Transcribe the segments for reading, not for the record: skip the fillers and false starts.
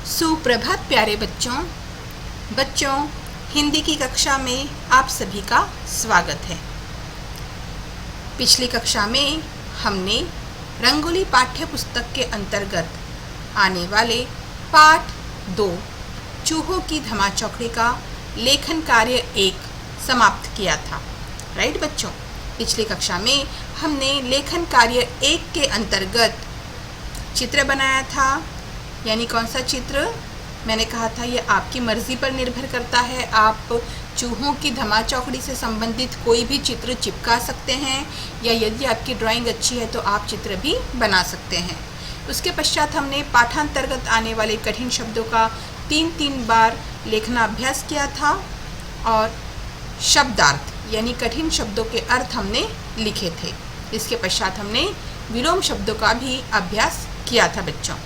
सुप्रभात प्यारे बच्चों, हिंदी की कक्षा में आप सभी का स्वागत है। पिछली कक्षा में हमने रंगोली पाठ्य पुस्तक के अंतर्गत आने वाले पाठ 2 चूहों की धमाचौकड़ी का लेखन कार्य 1 समाप्त किया था। राइट बच्चों, पिछली कक्षा में हमने लेखन कार्य 1 के अंतर्गत चित्र बनाया था। यानी कौन सा चित्र? मैंने कहा था ये आपकी मर्ज़ी पर निर्भर करता है। आप चूहों की धमाचौकड़ी से संबंधित कोई भी चित्र चिपका सकते हैं, या यदि आपकी ड्राइंग अच्छी है तो आप चित्र भी बना सकते हैं। उसके पश्चात हमने पाठांतर्गत आने वाले कठिन शब्दों का 3 बार लेखना अभ्यास किया था, और शब्दार्थ यानी कठिन शब्दों के अर्थ हमने लिखे थे। इसके पश्चात हमने विलोम शब्दों का भी अभ्यास किया था बच्चों।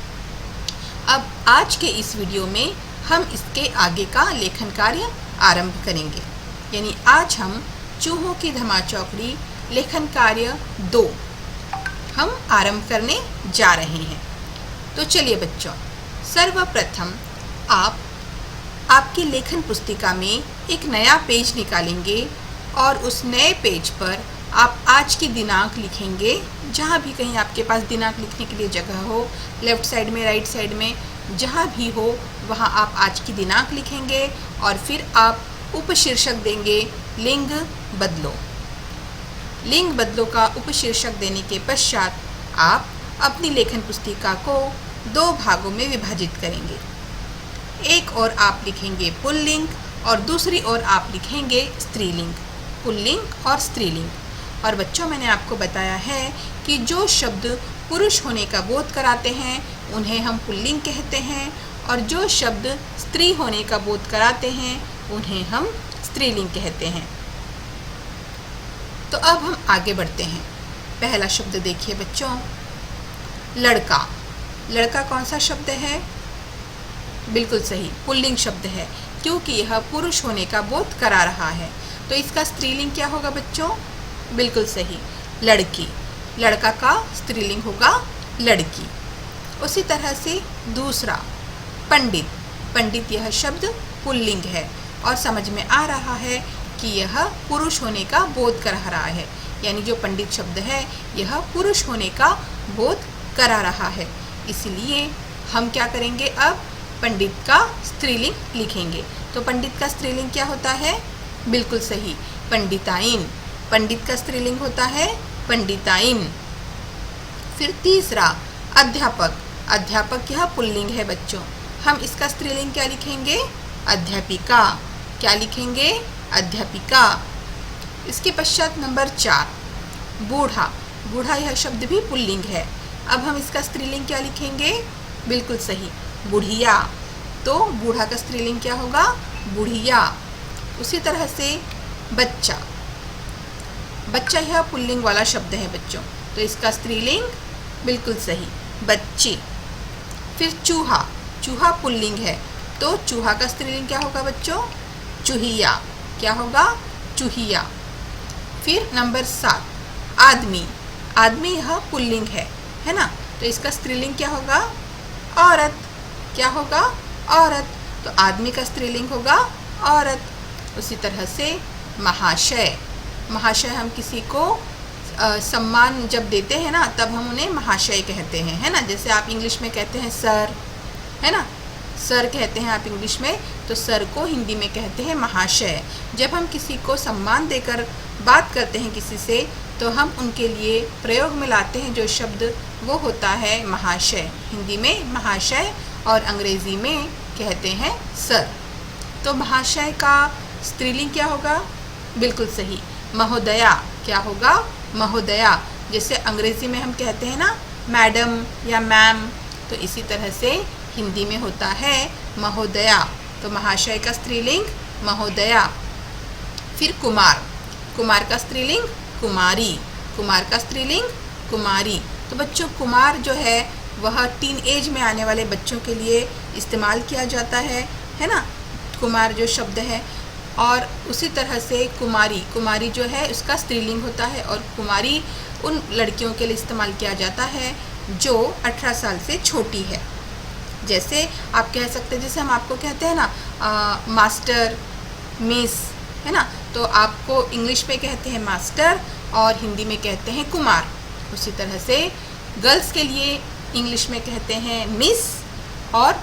अब आज के इस वीडियो में हम इसके आगे का लेखन कार्य आरंभ करेंगे। यानी आज हम चूहों की धमाचौकड़ी लेखन कार्य 2 हम आरंभ करने जा रहे हैं। तो चलिए बच्चों, सर्वप्रथम आप आपकी लेखन पुस्तिका में एक नया पेज निकालेंगे और उस नए पेज पर आप आज की दिनांक लिखेंगे। जहाँ भी कहीं आपके पास दिनांक लिखने के लिए जगह हो, लेफ़्ट साइड में, राइट साइड में, जहाँ भी हो वहाँ आप आज की दिनांक लिखेंगे, और फिर आप उपशीर्षक देंगे लिंग बदलो। लिंग बदलो का उपशीर्षक देने के पश्चात आप अपनी लेखन पुस्तिका को 2 भागों में विभाजित करेंगे। एक ओर आप लिखेंगे पुल्लिंग और दूसरी ओर आप लिखेंगे स्त्रीलिंग। पुल्लिंग और स्त्रीलिंग। और बच्चों, मैंने आपको बताया है कि जो शब्द पुरुष होने का बोध कराते हैं उन्हें हम पुल्लिंग कहते हैं, और जो शब्द स्त्री होने का बोध कराते हैं उन्हें हम स्त्रीलिंग कहते हैं। तो अब हम आगे बढ़ते हैं। पहला शब्द देखिए बच्चों, लड़का। लड़का कौन सा शब्द है? बिल्कुल सही, पुल्लिंग शब्द है, क्योंकि यह पुरुष होने का बोध करा रहा है। तो इसका स्त्रीलिंग क्या होगा बच्चों? बिल्कुल सही, लड़की। लड़का का स्त्रीलिंग होगा लड़की। उसी तरह से दूसरा, पंडित। पंडित यह शब्द पुल्लिंग है, और समझ में आ रहा है कि यह पुरुष होने का बोध करा रहा है। यानी जो पंडित शब्द है यह पुरुष होने का बोध करा रहा है। इसलिए हम क्या करेंगे, अब पंडित का स्त्रीलिंग लिखेंगे। तो पंडित का स्त्रीलिंग क्या होता है? बिल्कुल सही, पंडिताइन। पंडित का स्त्रीलिंग होता है पंडिताइन। फिर तीसरा, अध्यापक। अध्यापक यह पुल्लिंग है बच्चों। हम इसका स्त्रीलिंग क्या लिखेंगे? अध्यापिका। क्या लिखेंगे? अध्यापिका। इसके पश्चात नंबर 4, बूढ़ा। बूढ़ा यह शब्द भी पुल्लिंग है। अब हम इसका स्त्रीलिंग क्या लिखेंगे? बिल्कुल सही, बुढ़िया। तो बूढ़ा का स्त्रीलिंग क्या होगा? बुढ़िया। उसी तरह से बच्चा। बच्चा यह पुल्लिंग वाला शब्द है बच्चों, तो इसका स्त्रीलिंग बिल्कुल सही, बच्ची। फिर चूहा। चूहा पुल्लिंग है, तो चूहा का स्त्रीलिंग क्या होगा बच्चों? चूहिया। क्या होगा? चूहिया। फिर नंबर 7, आदमी। आदमी यह पुल्लिंग है ना? तो इसका स्त्रीलिंग क्या होगा? औरत। क्या होगा? औरत। तो आदमी का स्त्रीलिंग होगा औरत। उसी तरह से महाशय। महाशय हम किसी को सम्मान जब देते हैं ना, तब हम उन्हें महाशय कहते हैं, है ना? जैसे आप इंग्लिश में कहते हैं सर, है ना? सर कहते हैं आप इंग्लिश में, तो सर को हिंदी में कहते हैं महाशय। जब हम किसी को सम्मान देकर बात करते हैं किसी से, तो हम उनके लिए प्रयोग में लाते हैं जो शब्द, वो होता है महाशय। हिंदी में महाशय और अंग्रेज़ी में कहते हैं सर। तो महाशय का स्त्रीलिंग क्या होगा? बिल्कुल सही, महोदया। क्या होगा? महोदया। जैसे अंग्रेज़ी में हम कहते हैं ना मैडम या मैम, तो इसी तरह से हिंदी में होता है महोदया। तो महाशय का स्त्रीलिंग महोदया। फिर कुमार। कुमार का स्त्रीलिंग कुमारी। कुमार का स्त्रीलिंग कुमारी। तो बच्चों, कुमार जो है वह टीन एज में आने वाले बच्चों के लिए इस्तेमाल किया जाता है ना? कुमार जो शब्द है। और उसी तरह से कुमारी। कुमारी जो है उसका स्त्रीलिंग होता है, और कुमारी उन लड़कियों के लिए इस्तेमाल किया जाता है जो 18 साल से छोटी है। जैसे आप कह सकते हैं, जैसे हम आपको कहते हैं ना मास्टर, मिस, है ना, तो आपको इंग्लिश में कहते हैं मास्टर और हिंदी में कहते हैं कुमार। उसी तरह से गर्ल्स के लिए इंग्लिश में कहते हैं मिस और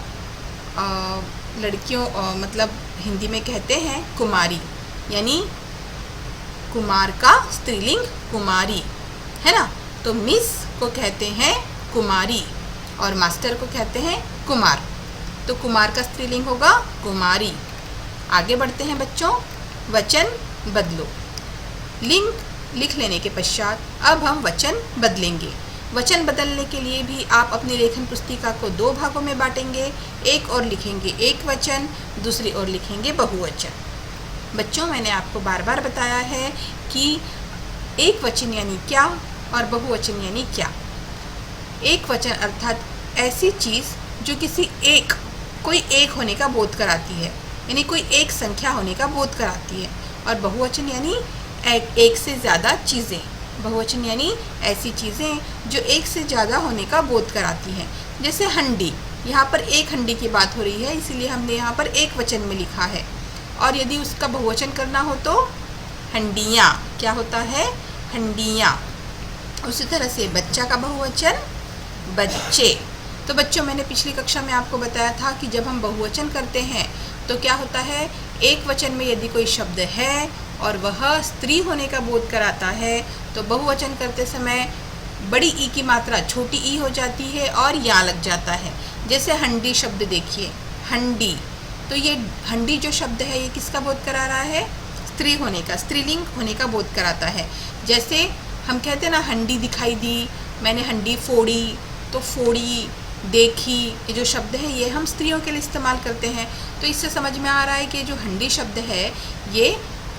लड़कियों मतलब हिंदी में कहते हैं कुमारी, यानी कुमार का स्त्रीलिंग कुमारी, है ना। तो मिस को कहते हैं कुमारी और मास्टर को कहते हैं कुमार। तो कुमार का स्त्रीलिंग होगा कुमारी। आगे बढ़ते हैं बच्चों, वचन बदलो। लिंग लिख लेने के पश्चात अब हम वचन बदलेंगे। वचन बदलने के लिए भी आप अपनी लेखन पुस्तिका को 2 भागों में बांटेंगे। एक ओर लिखेंगे एक वचन, दूसरी ओर लिखेंगे बहुवचन। बच्चों, मैंने आपको बार बार बताया है कि एक वचन यानी क्या और बहुवचन यानी क्या। एक वचन अर्थात ऐसी चीज़ जो किसी कोई एक होने का बोध कराती है, यानी कोई एक संख्या होने का बोध कराती है। और बहुवचन यानी एक से ज़्यादा चीज़ें। बहुवचन यानी ऐसी चीज़ें जो एक से ज़्यादा होने का बोध कराती हैं। जैसे हंडी, यहाँ पर एक हंडी की बात हो रही है, इसीलिए हमने यहाँ पर एक वचन में लिखा है। और यदि उसका बहुवचन करना हो तो हंडियाँ। क्या होता है? हंडियाँ। उसी तरह से बच्चा का बहुवचन बच्चे। तो बच्चों, मैंने पिछली कक्षा में आपको बताया था कि जब हम बहुवचन करते हैं तो क्या होता है, एक वचन में यदि कोई शब्द है और वह स्त्री होने का बोध कराता है तो बहुवचन करते समय बड़ी ई की मात्रा छोटी ई हो जाती है और या लग जाता है। जैसे हंडी शब्द देखिए, हंडी, तो ये हंडी जो शब्द है ये किसका बोध करा रहा है? स्त्री होने का, स्त्रीलिंग होने का बोध कराता है। जैसे हम कहते हैं ना, हंडी दिखाई दी, मैंने हंडी फोड़ी, तो फोड़ी, देखी, ये जो शब्द है ये हम स्त्रियों के लिए इस्तेमाल करते हैं। तो इससे समझ में आ रहा है कि जो हंडी शब्द है ये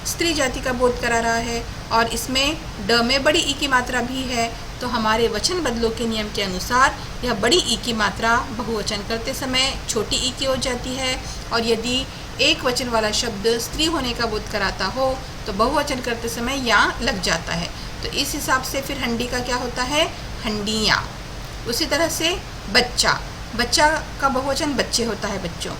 स्त्री जाति का बोध करा रहा है और इसमें ड में बड़ी ई की मात्रा भी है। तो हमारे वचन बदलो के नियम के अनुसार यह बड़ी ई की मात्रा बहुवचन करते समय छोटी ई की हो जाती है, और यदि एक वचन वाला शब्द स्त्री होने का बोध कराता हो तो बहुवचन करते समय या लग जाता है। तो इस हिसाब से फिर हंडी का क्या होता है? हंडियाँ। उसी तरह से बच्चा, बच्चा का बहुवचन बच्चे होता है। बच्चों,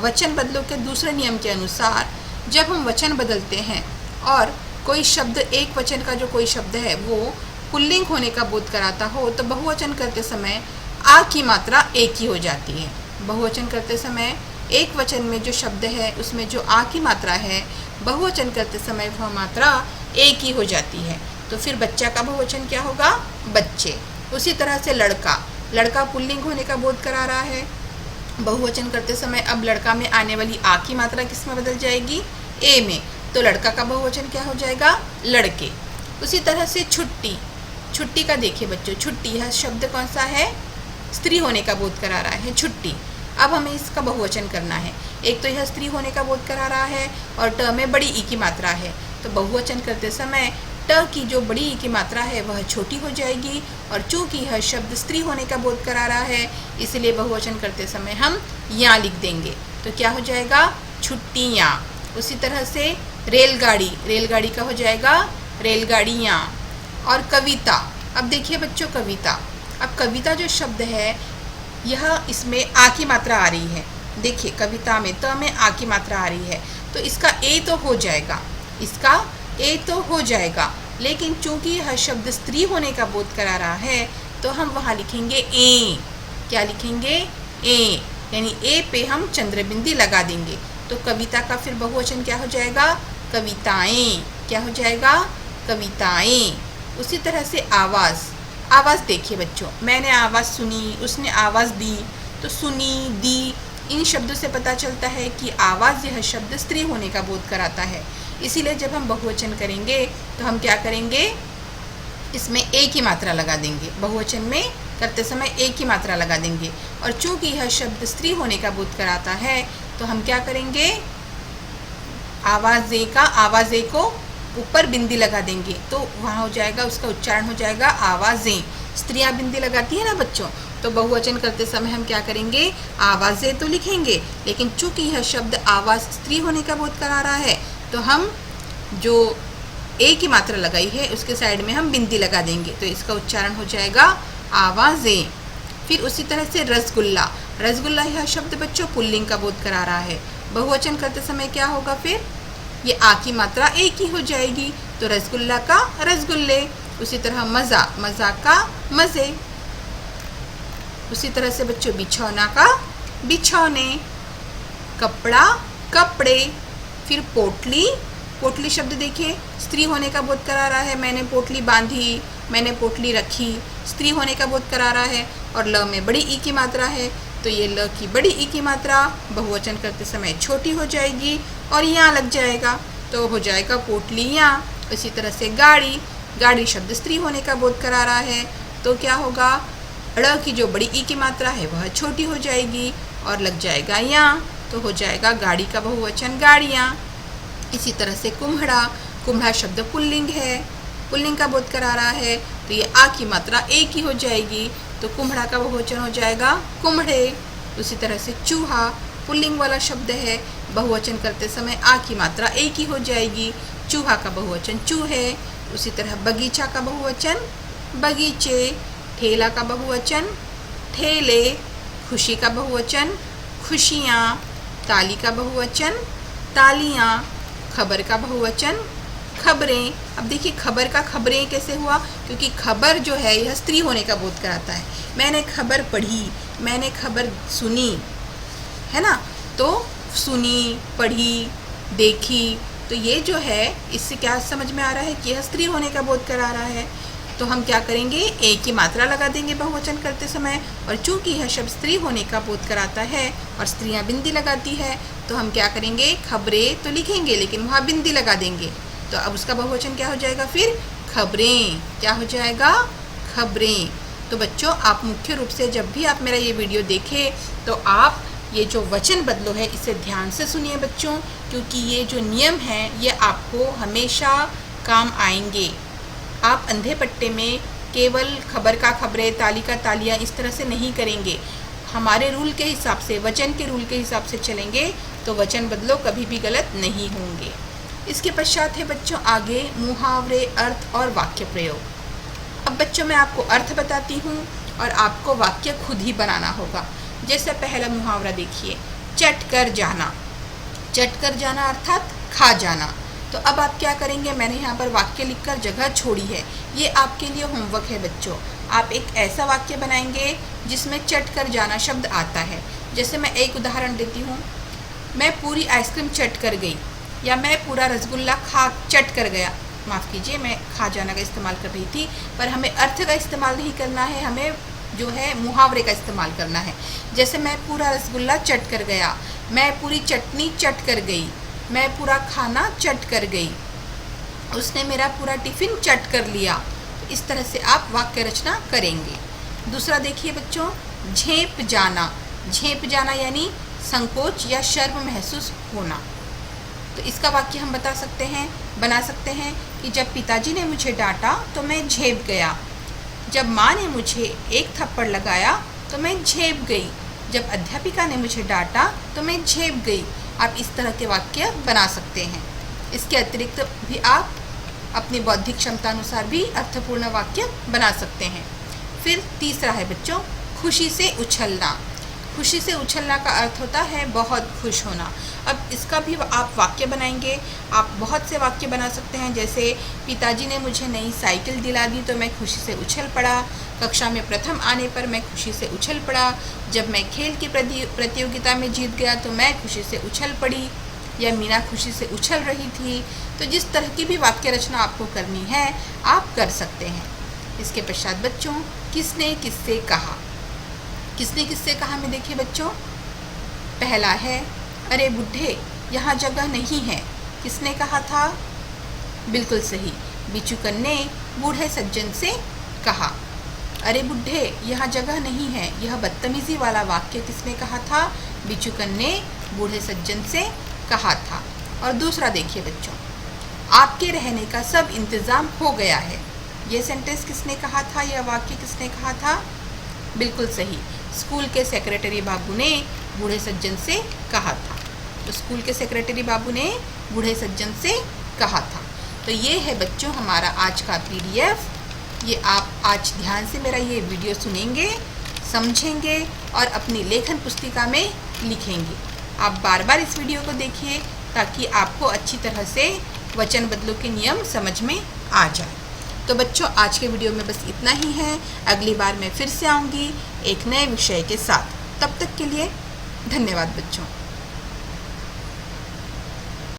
वचन बदलो के दूसरे नियम के अनुसार जब हम वचन बदलते हैं और कोई शब्द, एक वचन का जो कोई शब्द है वो पुल्लिंग होने का बोध कराता हो तो बहुवचन करते समय आ की मात्रा एक ही हो जाती है। बहुवचन करते समय एक वचन में जो शब्द है उसमें जो आ की मात्रा है, बहुवचन करते समय वह मात्रा एक ही हो जाती है। तो फिर बच्चा का बहुवचन क्या होगा? बच्चे। उसी तरह से लड़का, लड़का पुल्लिंग होने का बोध करा रहा है, बहुवचन करते समय अब लड़का में आने वाली आ की मात्रा किस में बदल जाएगी? ए में। तो लड़का का बहुवचन क्या हो जाएगा? लड़के। उसी तरह से छुट्टी, छुट्टी का देखिए बच्चों, छुट्टी यह शब्द कौन सा है? स्त्री होने का बोध करा रहा है, छुट्टी। अब हमें इसका बहुवचन करना है। एक तो यह स्त्री होने का बोध करा रहा है और ट में बड़ी ई की मात्रा है, तो बहुवचन करते समय ट की जो बड़ी ई की मात्रा है वह छोटी हो जाएगी, और चूंकि यह शब्द स्त्री होने का बोध करा रहा है इसलिए बहुवचन करते समय हम या लिख देंगे। तो क्या हो जाएगा? छुट्टियाँ। उसी तरह से रेलगाड़ी, रेलगाड़ी का हो जाएगा रेलगाड़ियाँ। और कविता, अब देखिए बच्चों कविता, अब कविता जो शब्द है यह इसमें आ की मात्रा आ रही है। देखिए कविता में त में आ की मात्रा आ रही है तो इसका ए तो हो जाएगा, इसका ए तो हो जाएगा, लेकिन चूंकि यह शब्द स्त्री होने का बोध करा रहा है तो हम वहाँ लिखेंगे ए। क्या लिखेंगे? ए, यानी ए पे हम चंद्रबिंदी लगा देंगे। तो कविता का फिर बहुवचन क्या हो जाएगा? कविताएं। क्या हो जाएगा? कविताएं। उसी तरह से आवाज़, आवाज़ देखिए बच्चों, मैंने आवाज़ सुनी, उसने आवाज़ दी, तो सुनी, दी, इन शब्दों से पता चलता है कि आवाज़ यह शब्द स्त्री होने का बोध कराता है। इसीलिए जब हम बहुवचन करेंगे तो हम क्या करेंगे? इसमें ए की मात्रा लगा देंगे, बहुवचन में करते समय ए की मात्रा लगा देंगे। और चूंकि यह शब्द स्त्री होने का बोध कराता है तो हम क्या करेंगे? आवाज़े का, आवाज़े को ऊपर बिंदी लगा देंगे, तो वहाँ हो जाएगा, उसका उच्चारण हो जाएगा आवाज़ें। स्त्रियाँ बिंदी लगाती है ना बच्चों, तो बहुवचन करते समय हम क्या करेंगे? आवाज़ें तो लिखेंगे, लेकिन चूंकि यह शब्द आवाज़ स्त्री होने का बोध करा रहा है तो हम जो ए की मात्रा लगाई है उसके साइड में हम बिंदी लगा देंगे, तो इसका उच्चारण हो जाएगा आवाज़ें। फिर उसी तरह से रसगुल्ला, रसगुल्ला यह शब्द बच्चों पुल्लिंग का बोध करा रहा है। बहुवचन करते समय क्या होगा फिर? ये आ की मात्रा एक ही हो जाएगी, तो रसगुल्ला का रसगुल्ले। उसी तरह मज़ा, मज़ा का मज़े। उसी तरह से बच्चों बिछौना का बिछौने, कपड़ा कपड़े। फिर पोटली, पोटली शब्द देखिए स्त्री होने का बोध करा रहा है। मैंने पोटली बांधी, मैंने पोटली रखी, स्त्री होने का बोध करा रहा है। और ल में बड़ी ई की मात्रा है, तो ये ल की बड़ी ई की मात्रा बहुवचन करते समय छोटी हो जाएगी और यहाँ लग जाएगा, तो हो जाएगा पोटलियाँ। इसी तरह से गाड़ी, गाड़ी शब्द स्त्री होने का बोध करा रहा है, तो क्या होगा? ड़ की जो बड़ी ई की मात्रा है वह छोटी हो जाएगी और लग जाएगा यहाँ, तो हो जाएगा गाड़ी का बहुवचन गाड़ियाँ। इसी तरह से कुम्हड़ा, कुम्हड़ा शब्द पुल्लिंग है, पुल्लिंग का बोध करा रहा है, तो ये आ की मात्रा एक ही हो जाएगी, तो कुम्हड़ा का बहुवचन हो जाएगा कुम्हड़े। उसी तरह से चूहा, पुल्लिंग वाला शब्द है, बहुवचन करते समय आ की मात्रा एक ही हो जाएगी, चूहा का बहुवचन चूहे। उसी तरह बगीचा का बहुवचन बगीचे, ठेला का बहुवचन ठेले, खुशी का बहुवचन खुशियाँ, ताली का बहुवचन तालियाँ, खबर का बहुवचन खबरें। अब देखिए खबर का खबरें कैसे हुआ? क्योंकि खबर जो है यह स्त्री होने का बोध कराता है। मैंने खबर पढ़ी, मैंने खबर सुनी, है ना? तो सुनी, पढ़ी, देखी, तो ये जो है इससे क्या समझ में आ रहा है कि यह स्त्री होने का बोध करा रहा है। तो हम क्या करेंगे? एक की मात्रा लगा देंगे बहुवचन करते समय, और चूंकि यह शब्द स्त्री होने का बोध कराता है और स्त्रियां बिंदी लगाती है, तो हम क्या करेंगे? खबरें तो लिखेंगे लेकिन वहाँ बिंदी लगा देंगे, तो अब उसका बहुवचन क्या हो जाएगा फिर? खबरें। क्या हो जाएगा? खबरें। तो बच्चों आप मुख्य रूप से जब भी आप मेरा ये वीडियो देखें तो आप ये जो वचन बदलो है इसे ध्यान से सुनिए बच्चों, क्योंकि ये जो नियम हैं ये आपको हमेशा काम आएंगे। आप अंधे पट्टे में केवल खबर का खबरें, ताली का तालियाँ इस तरह से नहीं करेंगे। हमारे रूल के हिसाब से, वचन के रूल के हिसाब से चलेंगे तो वचन बदलो कभी भी गलत नहीं होंगे। इसके पश्चात है बच्चों आगे मुहावरे, अर्थ और वाक्य प्रयोग। अब बच्चों मैं आपको अर्थ बताती हूँ और आपको वाक्य खुद ही बनाना होगा। जैसे पहला मुहावरा देखिए, चट कर जाना। चट कर जाना अर्थात खा जाना। तो अब आप क्या करेंगे? मैंने यहाँ पर वाक्य लिखकर जगह छोड़ी है, ये आपके लिए होमवर्क है बच्चों। आप एक ऐसा वाक्य बनाएंगे जिसमें चट कर जाना शब्द आता है। जैसे मैं एक उदाहरण देती हूँ, मैं पूरी आइसक्रीम चट कर गई, या मैं पूरा रसगुल्ला चट कर गया। माफ़ कीजिए, मैं खा जाना का इस्तेमाल कर रही थी, पर हमें अर्थ का इस्तेमाल नहीं करना है, हमें जो है मुहावरे का इस्तेमाल करना है। जैसे मैं पूरा रसगुल्ला चट कर गया, मैं पूरी चटनी चट कर गई, मैं पूरा खाना चट कर गई, उसने मेरा पूरा टिफ़िन चट कर लिया। तो इस तरह से आप वाक्य रचना करेंगे। दूसरा देखिए बच्चों, झेप जाना। झेप जाना यानी संकोच या शर्म महसूस होना। तो इसका वाक्य हम बना सकते हैं कि जब पिताजी ने मुझे डांटा तो मैं झेप गया, जब माँ ने मुझे एक थप्पड़ लगाया तो मैं झेप गई, जब अध्यापिका ने मुझे डांटा तो मैं झेप गई। आप इस तरह के वाक्य बना सकते हैं। इसके अतिरिक्त भी आप अपनी बौद्धिक क्षमता अनुसार भी अर्थपूर्ण वाक्य बना सकते हैं। फिर तीसरा है बच्चों, खुशी से उछलना। खुशी से उछलना का अर्थ होता है बहुत खुश होना। अब इसका भी आप वाक्य बनाएंगे। आप बहुत से वाक्य बना सकते हैं, जैसे पिताजी ने मुझे नई साइकिल दिला दी तो मैं खुशी से उछल पड़ा, कक्षा में प्रथम आने पर मैं खुशी से उछल पड़ा, जब मैं खेल की प्रतियोगिता में जीत गया तो मैं खुशी से उछल पड़ी, या मीना खुशी से उछल रही थी। तो जिस तरह की भी वाक्य रचना आपको करनी है आप कर सकते हैं। इसके पश्चात बच्चों, किसने किससे कहा। किसने किससे कहा में देखिए बच्चों, पहला है, अरे बुढ़े यहाँ जगह नहीं है। किसने कहा था? बिल्कुल सही, बिचुकन ने बूढ़े सज्जन से कहा। अरे बुढ़े यहाँ जगह नहीं है, यह बदतमीजी वाला वाक्य किसने कहा था? बिचुकन ने बूढ़े सज्जन से कहा था। और दूसरा देखिए बच्चों, आपके रहने का सब इंतज़ाम हो गया है। ये सेंटेंस किसने कहा था? यह वाक्य किसने कहा था? बिल्कुल सही, स्कूल के सेक्रेटरी बाबू ने बूढ़े सज्जन से कहा था। तो स्कूल के सेक्रेटरी बाबू ने बूढ़े सज्जन से कहा था। तो ये है बच्चों हमारा आज का PDF। ये आप आज ध्यान से मेरा ये वीडियो सुनेंगे, समझेंगे और अपनी लेखन पुस्तिका में लिखेंगे। आप बार बार इस वीडियो को देखिए ताकि आपको अच्छी तरह से वचन बदलों के नियम समझ में आ जाए। तो बच्चों, आज के वीडियो में बस इतना ही है। अगली बार मैं फिर से आऊँगी एक नए विषय के साथ। तब तक के लिए धन्यवाद बच्चों।